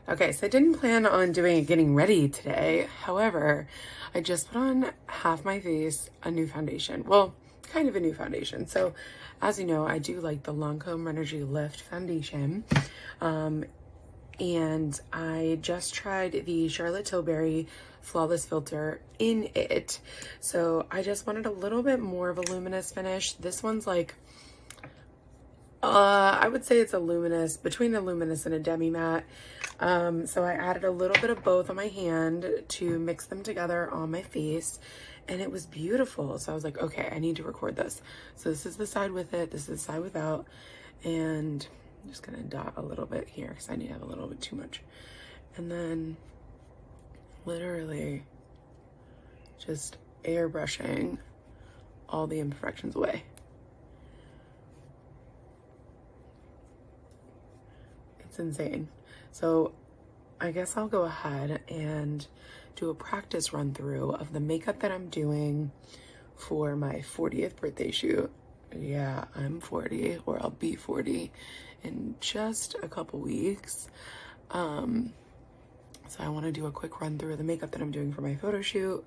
Okay, so I didn't plan on doing a getting ready today. However, I just put on half my face a new foundation. Well, kind of a new foundation. So, as you know, I do like the Lancome Energy Lift foundation. And I just tried the Charlotte Tilbury Flawless Filter in it. So I just wanted a little bit more of a luminous finish. This one's like, I would say it's a luminous, between a luminous and a demi matte. So I added a little bit of both on my hand to mix them together on my face, and it was beautiful. So I was like, okay, I need to record this. So this is the side with it, this is the side without, and I'm just gonna dot a little bit here because I need to have a little bit too much. And then literally just airbrushing all the imperfections away. It's insane. So I guess I'll go ahead and do a practice run through of the makeup that I'm doing for my 40th birthday shoot. Yeah, I'm 40, or I'll be 40 in just a couple weeks. So I want to do a quick run through of the makeup that I'm doing for my photo shoot.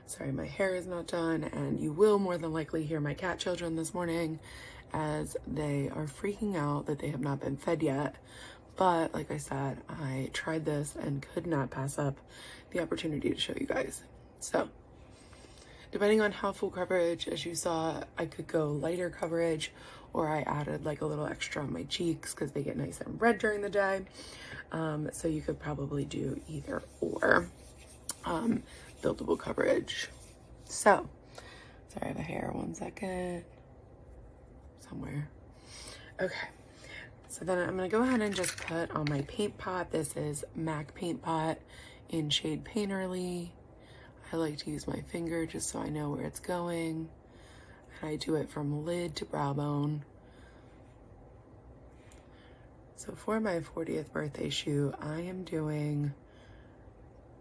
Sorry, my hair is not done, and you will more than likely hear my cat children this morning as they are freaking out that they have not been fed yet. But like I said, I tried this and could not pass up the opportunity to show you guys. So depending on how full coverage, as you saw, I could go lighter coverage, or I added like a little extra on my cheeks because they get nice and red during the day. So you could probably do either or buildable coverage. So, sorry, I have a hair, 1 second, somewhere. Okay. So then I'm gonna go ahead and just put on my paint pot. This is MAC Paint Pot in shade Painterly. I like to use my finger just so I know where it's going. And I do it from lid to brow bone. So for my 40th birthday shoot, I am doing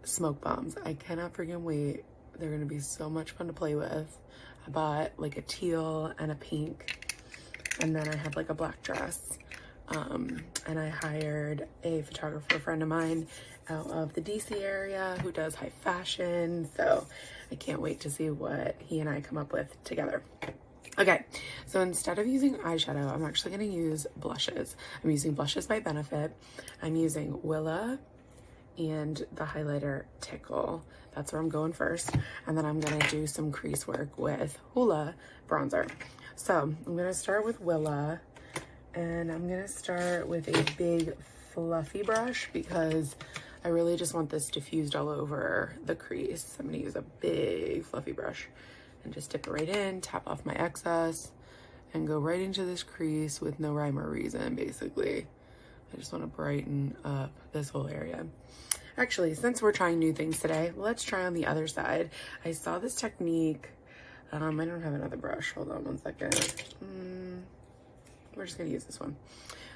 smoke bombs. I cannot freaking wait. They're gonna be so much fun to play with. I bought like a teal and a pink, and then I have like a black dress. And I hired a photographer friend of mine out of the DC area who does high fashion. So I can't wait to see what he and I come up with together. Okay, so instead of using eyeshadow, I'm actually gonna use blushes. I'm using blushes by Benefit. I'm using Willa and the highlighter Tickle. That's where I'm going first. And then I'm gonna do some crease work with Hoola bronzer. So I'm gonna start with Willa. And I'm gonna start with a big fluffy brush because I really just want this diffused all over the crease. I'm gonna use a big fluffy brush and just dip it right in, tap off my excess, and go right into this crease with no rhyme or reason, basically. I just wanna brighten up this whole area. Actually, since we're trying new things today, let's try on the other side. I saw this technique. I don't have another brush. Hold on 1 second. We're just gonna use this one.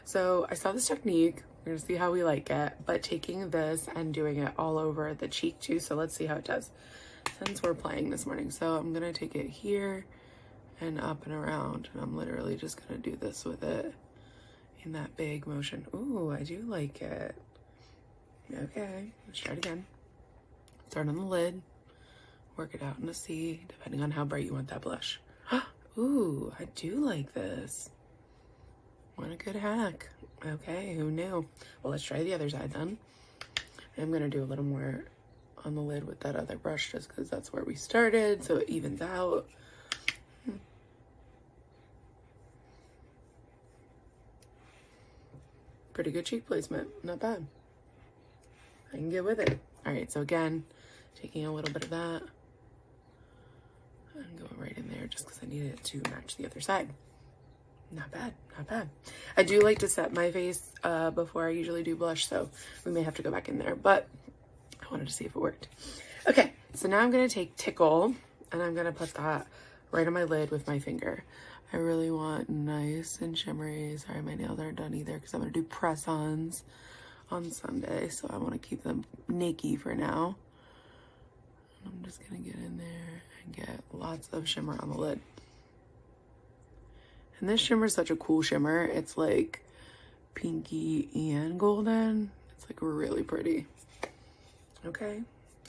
So I saw this technique, we're gonna see how we like it, but taking this and doing it all over the cheek too. So let's see how it does since we're playing this morning. So I'm gonna take it here and up and around, and I'm literally just gonna do this with it in that big motion. Ooh, I do like it. Okay, let's try it again. Start on the lid, work it out in the C, depending on how bright you want that blush. Ooh, I do like this. What a good hack. Okay, who knew? Well, let's try the other side then. I'm gonna do a little more on the lid with that other brush just because that's where we started, so it evens out. Pretty good cheek placement, not bad. I can get with it. All right, so again, taking a little bit of that and going right in there just because I need it to match the other side. Not bad, not bad. I do like to set my face before I usually do blush, so we may have to go back in there, but I wanted to see if it worked. Okay, so now I'm gonna take Tickle and I'm gonna put that right on my lid with my finger. I really want nice and shimmery. Sorry, my nails aren't done either because I'm gonna do press-ons on Sunday, so I wanna keep them naked for now. I'm just gonna get in there and get lots of shimmer on the lid. And this shimmer is such a cool shimmer. It's like pinky and golden. It's like really pretty. Okay.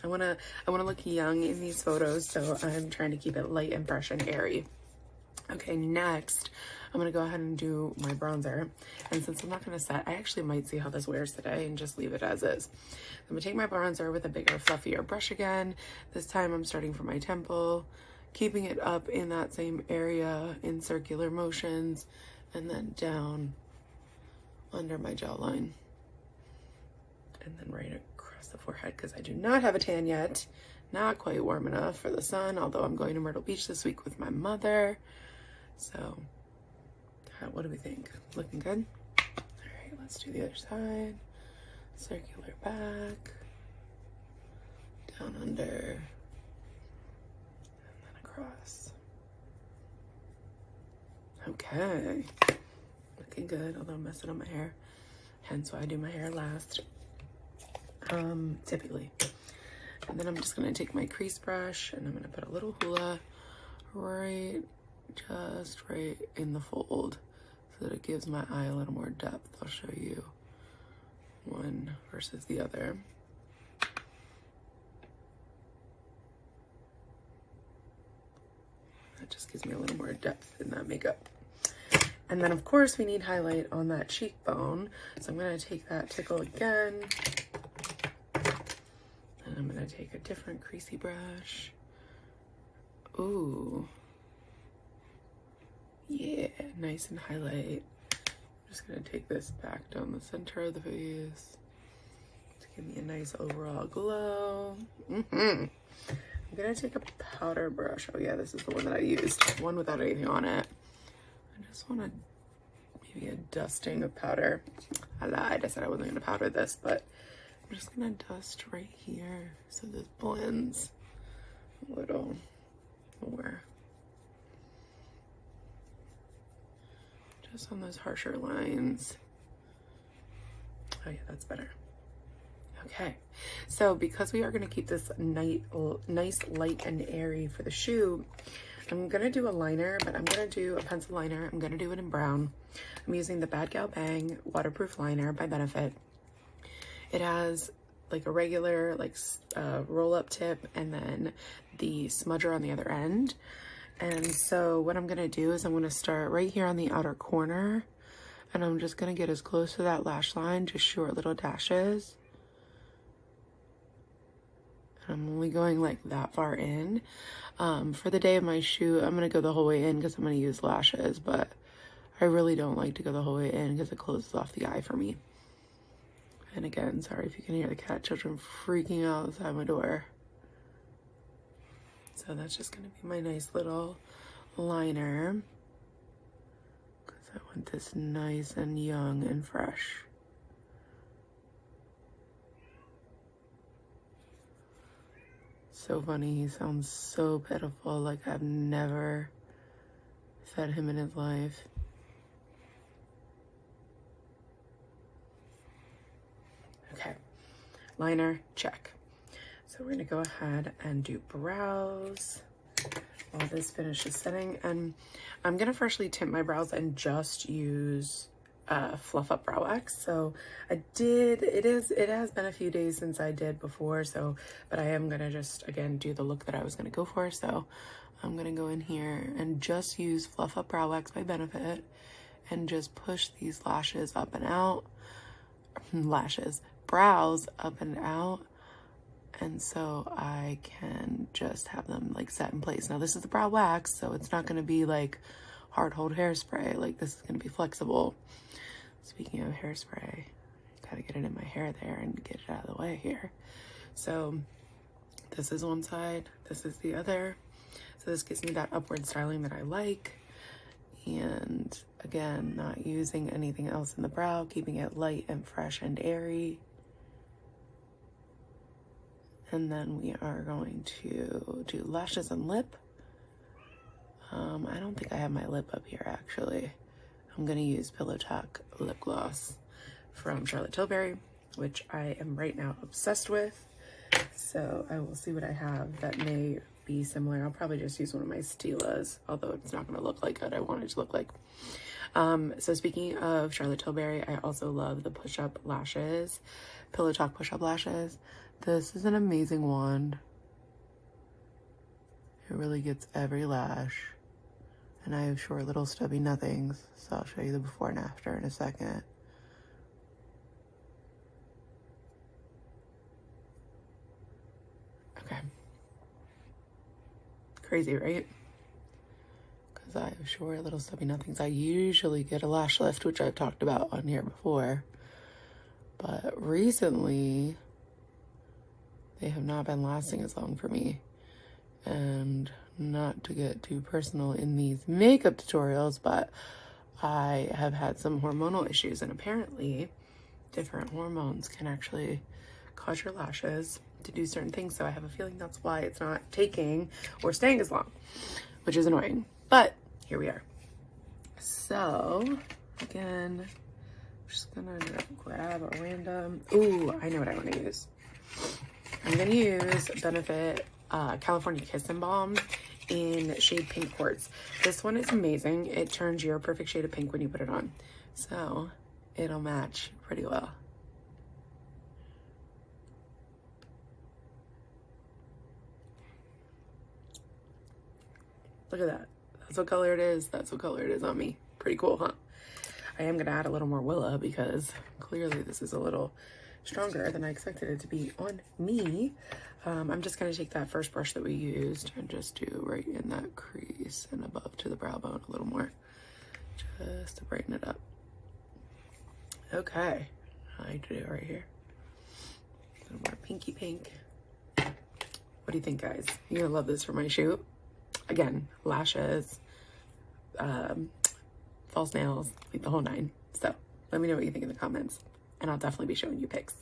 I wanna look young in these photos, so I'm trying to keep it light and fresh and airy. Okay, next, I'm gonna go ahead and do my bronzer. And since I'm not gonna set, I actually might see how this wears today and just leave it as is. I'm gonna take my bronzer with a bigger, fluffier brush again. This time I'm starting from my temple, keeping it up in that same area in circular motions, and then down under my jawline. And then right across the forehead, because I do not have a tan yet. Not quite warm enough for the sun, although I'm going to Myrtle Beach this week with my mother. So, what do we think? Looking good? All right, let's do the other side. Circular back, down under, and then across. Okay, looking good, although I'm messing up my hair. Hence why I do my hair last, typically. And then I'm just gonna take my crease brush and I'm gonna put a little hula just right in the fold so that it gives my eye a little more depth. I'll show you one versus the other. That just gives me a little more depth in that makeup. And then of course we need highlight on that cheekbone. So I'm gonna take that tickle again. And I'm gonna take a different creasy brush. Ooh. Yeah, nice and highlight. I'm just gonna take this back down the center of the face to give me a nice overall glow. I'm gonna take a powder brush. Oh yeah, this is the one that I used. One without anything on it. I just wanna maybe a dusting of powder. I lied, I said I wasn't gonna powder this, but I'm just gonna dust right here so this blends a little more. Just on those harsher lines. Oh yeah, that's better. Okay, so because we are gonna keep this nice, light and airy for the shoe, I'm gonna do a liner, but I'm gonna do a pencil liner. I'm gonna do it in brown. I'm using the Bad Gal Bang Waterproof Liner by Benefit. It has like a regular roll-up tip and then the smudger on the other end. And so what I'm gonna do is I'm gonna start right here on the outer corner and I'm just gonna get as close to that lash line, just short little dashes. And I'm only going like that far in. For the day of my shoot, I'm gonna go the whole way in because I'm gonna use lashes, but I really don't like to go the whole way in because it closes off the eye for me. And again, sorry if you can hear the cat children freaking out outside my door. So that's just gonna be my nice little liner because I want this nice and young and fresh. So funny, he sounds so pitiful, like I've never fed him in his life. Okay, liner, check. So we're gonna go ahead and do brows while this finishes setting. And I'm gonna freshly tint my brows and just use Fluff Up Brow Wax. So it has been a few days since I did before, so, but I am gonna just, again, do the look that I was gonna go for. So I'm gonna go in here and just use Fluff Up Brow Wax by Benefit and just push these lashes up and out. Brows up and out. And so I can just have them like set in place. Now this is the brow wax, so it's not gonna be like hard hold hairspray. Like this is gonna be flexible. Speaking of hairspray, gotta get it in my hair there and get it out of the way here. So this is one side, this is the other. So this gives me that upward styling that I like. And again, not using anything else in the brow, keeping it light and fresh and airy. And then we are going to do lashes and lip. I don't think I have my lip up here actually. I'm gonna use Pillow Talk lip gloss from Charlotte Tilbury, which I am right now obsessed with. So I will see what I have that may be similar. I'll probably just use one of my Stilas, although it's not going to look like what I want it to look like. So speaking of Charlotte Tilbury, I also love the push-up lashes, Pillow Talk push-up lashes. This is an amazing one. It really gets every lash. And I have short little stubby nothings, so I'll show you the before and after in a second. Okay. Crazy, right? Because I have short little stubby nothings. I usually get a lash lift, which I've talked about on here before. But recently, they have not been lasting as long for me. And not to get too personal in these makeup tutorials, but I have had some hormonal issues, and apparently different hormones can actually cause your lashes to do certain things. So I have a feeling that's why it's not taking or staying as long, which is annoying, but here we are. So again, I'm just gonna grab a random, ooh, I know what I want to use. I'm gonna use Benefit California Kissin' Balm in shade Pink Quartz. This one is amazing. It turns your perfect shade of pink when you put it on, so it'll match pretty well. Look at that. That's what color it is. That's what color it is on me. Pretty cool, huh? I am gonna add a little more Willa because clearly this is a little stronger than I expected it to be on me. I'm just gonna take that first brush that we used and just do right in that crease and above to the brow bone a little more, just to brighten it up. Okay, I like to do it right here. A little more pinky pink. What do you think, guys? You're gonna love this for my shoot. Again, lashes, false nails, like the whole nine. So let me know what you think in the comments, and I'll definitely be showing you pics.